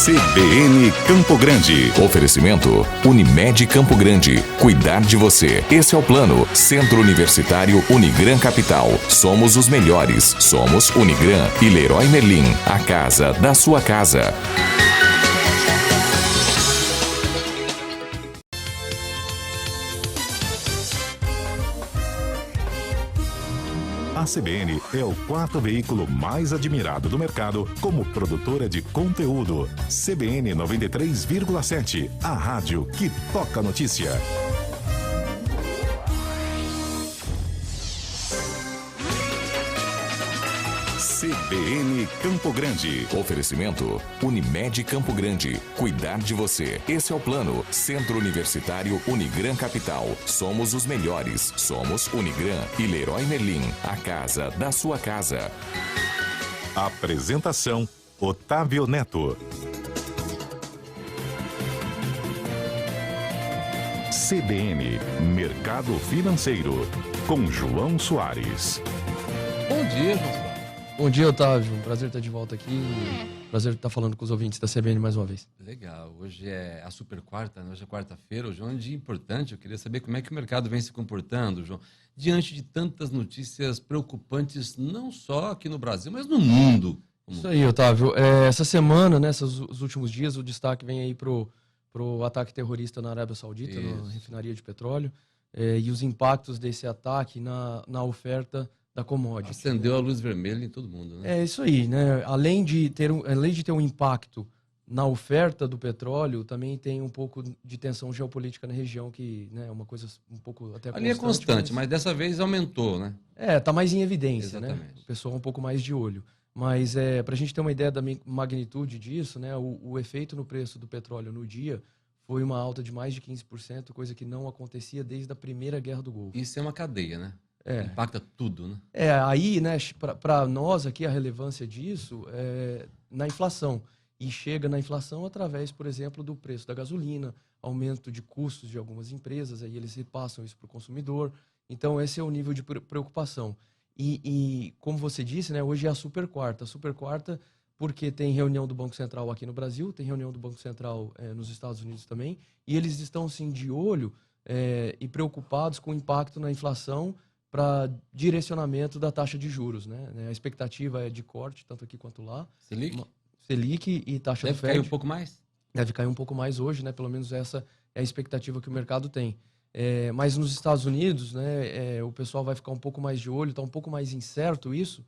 CBN Campo Grande. Oferecimento Unimed Campo Grande. Cuidar de você. Esse é o plano. Centro Universitário Unigran Capital. Somos os melhores. Somos Unigran e Leroy Merlin. A casa da sua casa. A CBN é o quarto veículo mais admirado do mercado como produtora de conteúdo. CBN 93,7, a rádio que toca notícia. CBN Campo Grande. Oferecimento Unimed Campo Grande. Cuidar de você. Esse é o plano. Centro Universitário Unigran Capital. Somos os melhores. Somos Unigran e Leroy Merlin. A casa da sua casa. Apresentação: Otávio Neto. CBN Mercado Financeiro, com João Soares. Bom dia, João Soares. Bom dia, Otávio. Um prazer estar de volta aqui. Prazer estar falando com os ouvintes da CBN mais uma vez. Legal. Hoje é a super quarta, hoje é quarta-feira. Hoje é um dia importante. Eu queria saber como é que o mercado vem se comportando, João, diante de tantas notícias preocupantes, não só aqui no Brasil, mas no mundo. Isso aí, Otávio. Essa semana, né, os últimos dias, o destaque vem aí pro ataque terrorista na Arábia Saudita, na refinaria de petróleo, e os impactos desse ataque na oferta da commodity. Acendeu a luz vermelha em todo mundo, né? É isso aí, né? Além de ter um impacto na oferta do petróleo, também tem um pouco de tensão geopolítica na região, que, né, é uma coisa um pouco até ali é constante, mas dessa vez aumentou, né? Tá mais em evidência, exatamente, né? O pessoal um pouco mais de olho. Mas para a gente ter uma ideia da magnitude disso, né, o efeito no preço do petróleo no dia foi uma alta de mais de 15%, coisa que não acontecia desde a primeira Guerra do Golfo. Isso é uma cadeia, né? Impacta tudo, né? Aí, né, para nós aqui, a relevância disso é na inflação. E chega na inflação através, por exemplo, do preço da gasolina, aumento de custos de algumas empresas, aí eles repassam isso para o consumidor. Então, esse é o nível de preocupação. E como você disse, né, hoje é a super quarta. A super quarta porque tem reunião do Banco Central aqui no Brasil, tem reunião do Banco Central nos Estados Unidos também, e eles estão, sim, de olho e preocupados com o impacto na inflação para direcionamento da taxa de juros, né? A expectativa é de corte, tanto aqui quanto lá. Selic e taxa do Fed. Deve cair um pouco mais? Deve cair um pouco mais hoje, né? Pelo menos essa é a expectativa que o mercado tem. Mas nos Estados Unidos, né, o pessoal vai ficar um pouco mais de olho, está um pouco mais incerto isso,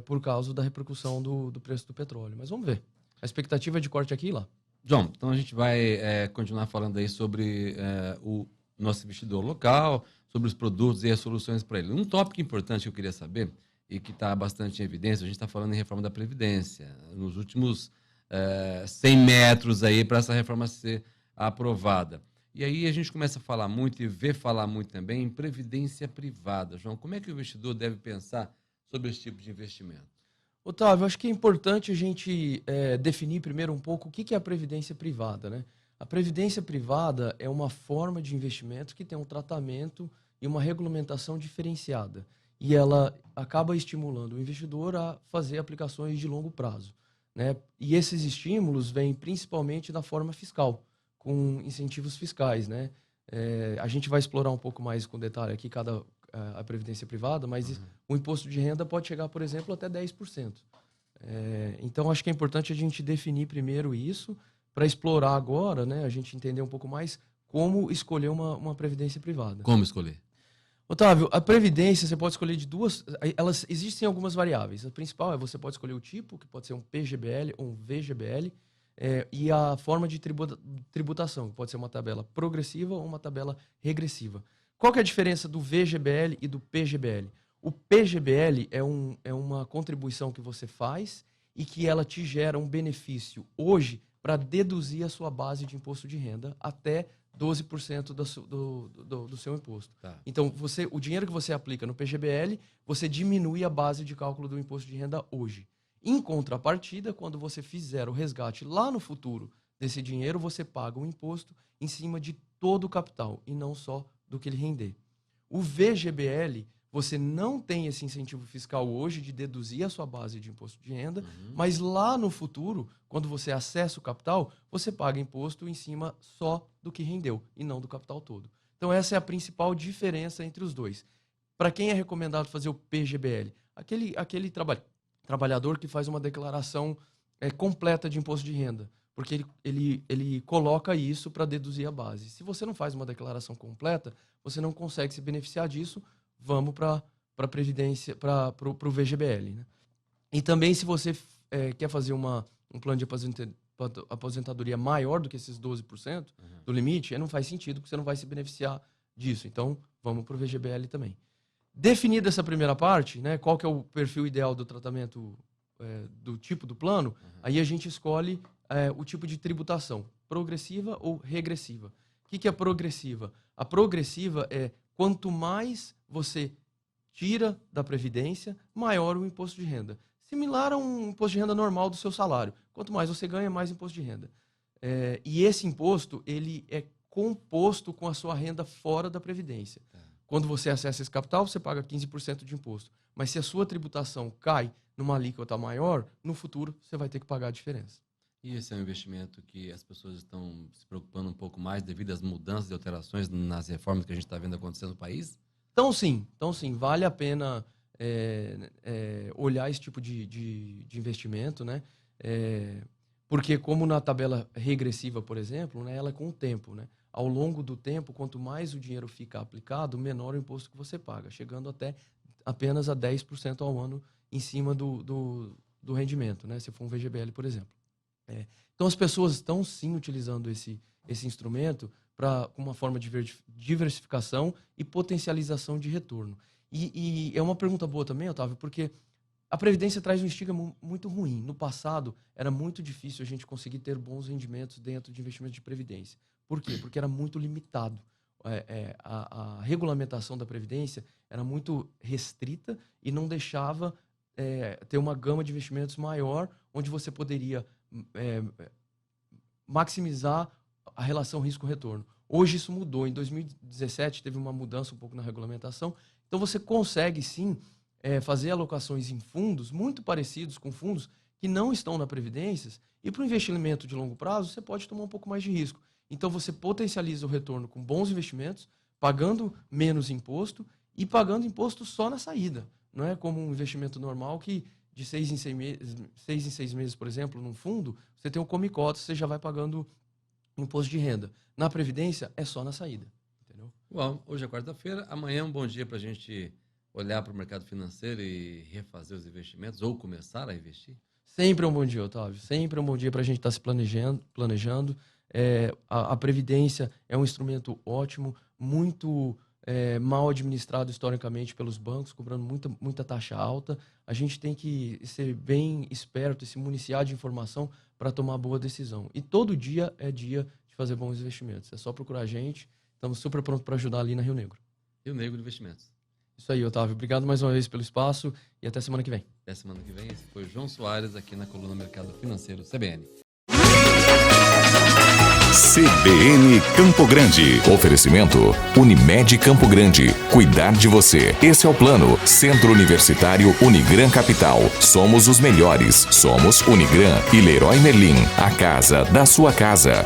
por causa da repercussão do preço do petróleo. Mas vamos ver. A expectativa é de corte aqui e lá. João, então a gente vai continuar falando aí sobre o nosso investidor local, sobre os produtos e as soluções para ele. Um tópico importante que eu queria saber e que está bastante em evidência, a gente está falando em reforma da Previdência. Nos últimos 100 metros aí para essa reforma ser aprovada. E aí a gente começa a falar muito e ver falar muito também em previdência privada. João, como é que o investidor deve pensar sobre esse tipo de investimento? Otávio, acho que é importante a gente definir primeiro um pouco o que é a previdência privada, né? A previdência privada é uma forma de investimento que tem um tratamento e uma regulamentação diferenciada. E ela acaba estimulando o investidor a fazer aplicações de longo prazo, né? E esses estímulos vêm principalmente na forma fiscal, com incentivos fiscais, né? A gente vai explorar um pouco mais com detalhe aqui a previdência privada, mas o imposto de renda pode chegar, por exemplo, até 10%. Então, acho que é importante a gente definir primeiro isso, para explorar agora, né, a gente entender um pouco mais como escolher uma previdência privada. Como escolher? Otávio, a previdência você pode escolher de duas... Existem algumas variáveis. A principal é você pode escolher o tipo, que pode ser um PGBL ou um VGBL, e a forma de tributação, que pode ser uma tabela progressiva ou uma tabela regressiva. Qual que é a diferença do VGBL e do PGBL? O PGBL é uma contribuição que você faz e que ela te gera um benefício hoje para deduzir a sua base de imposto de renda até 12% do seu imposto. Tá. Então, o dinheiro que você aplica no PGBL, você diminui a base de cálculo do imposto de renda hoje. Em contrapartida, quando você fizer o resgate lá no futuro desse dinheiro, você paga um imposto em cima de todo o capital e não só do que ele render. O VGBL, você não tem esse incentivo fiscal hoje de deduzir a sua base de imposto de renda, mas lá no futuro, quando você acessa o capital, você paga imposto em cima só do que rendeu e não do capital todo. Então essa é a principal diferença entre os dois. Para quem é recomendado fazer o PGBL? Aquele trabalhador que faz uma declaração completa de imposto de renda, porque ele coloca isso para deduzir a base. Se você não faz uma declaração completa, você não consegue se beneficiar disso. Vamos para a Previdência, para o VGBL. Né? E também, se você quer fazer um plano de aposentadoria maior do que esses 12% do limite, não faz sentido, porque você não vai se beneficiar disso. Então, vamos para o VGBL também. Definida essa primeira parte, né, qual que é o perfil ideal do tratamento do tipo do plano, aí a gente escolhe o tipo de tributação, progressiva ou regressiva. O que é progressiva? A progressiva é quanto mais você tira da Previdência, maior o imposto de renda. Similar a um imposto de renda normal do seu salário. Quanto mais você ganha, mais imposto de renda. E esse imposto, ele é composto com a sua renda fora da Previdência. Quando você acessa esse capital, você paga 15% de imposto. Mas se a sua tributação cai numa alíquota maior, no futuro você vai ter que pagar a diferença. E esse é um investimento que as pessoas estão se preocupando um pouco mais devido às mudanças e alterações nas reformas que a gente está vendo acontecer no país? Então sim, vale a pena olhar esse tipo de investimento, né? Porque como na tabela regressiva, por exemplo, né, ela é com o tempo, né? Ao longo do tempo, quanto mais o dinheiro fica aplicado, menor o imposto que você paga, chegando até apenas a 10% ao ano em cima do rendimento, né? Se for um VGBL, por exemplo. Então as pessoas estão sim utilizando esse instrumento com uma forma de diversificação e potencialização de retorno. E é uma pergunta boa também, Otávio, porque a Previdência traz um estigma muito ruim. No passado, era muito difícil a gente conseguir ter bons rendimentos dentro de investimentos de Previdência. Por quê? Porque era muito limitado. A regulamentação da Previdência era muito restrita e não deixava ter uma gama de investimentos maior, onde você poderia maximizar a relação risco-retorno. Hoje isso mudou. Em 2017 teve uma mudança um pouco na regulamentação. Então você consegue sim fazer alocações em fundos muito parecidos com fundos que não estão na Previdência, e para o investimento de longo prazo você pode tomar um pouco mais de risco. Então você potencializa o retorno com bons investimentos, pagando menos imposto e pagando imposto só na saída. Não é como um investimento normal que de 6 em 6 meses, por exemplo, num fundo, você tem um come-cota, você já vai pagando imposto de renda. Na Previdência, é só na saída. Entendeu? Bom, hoje é quarta-feira, amanhã é um bom dia para a gente olhar para o mercado financeiro e refazer os investimentos ou começar a investir? Sempre é um bom dia, Otávio. Sempre é um bom dia para a gente estar se planejando. A Previdência é um instrumento ótimo, muito mal administrado historicamente pelos bancos, cobrando muita taxa alta. A gente tem que ser bem esperto e se municiar de informação para tomar boa decisão. E todo dia é dia de fazer bons investimentos. É só procurar a gente. Estamos super prontos para ajudar ali na Rio Negro. Rio Negro Investimentos. Isso aí, Otávio. Obrigado mais uma vez pelo espaço e até semana que vem. Até semana que vem. Esse foi o João Soares aqui na coluna Mercado Financeiro CBN. CBN Campo Grande. Oferecimento Unimed Campo Grande. Cuidar de você. Esse é o plano. Centro Universitário Unigran Capital. Somos os melhores. Somos Unigran e Leroy Merlin. A casa da sua casa.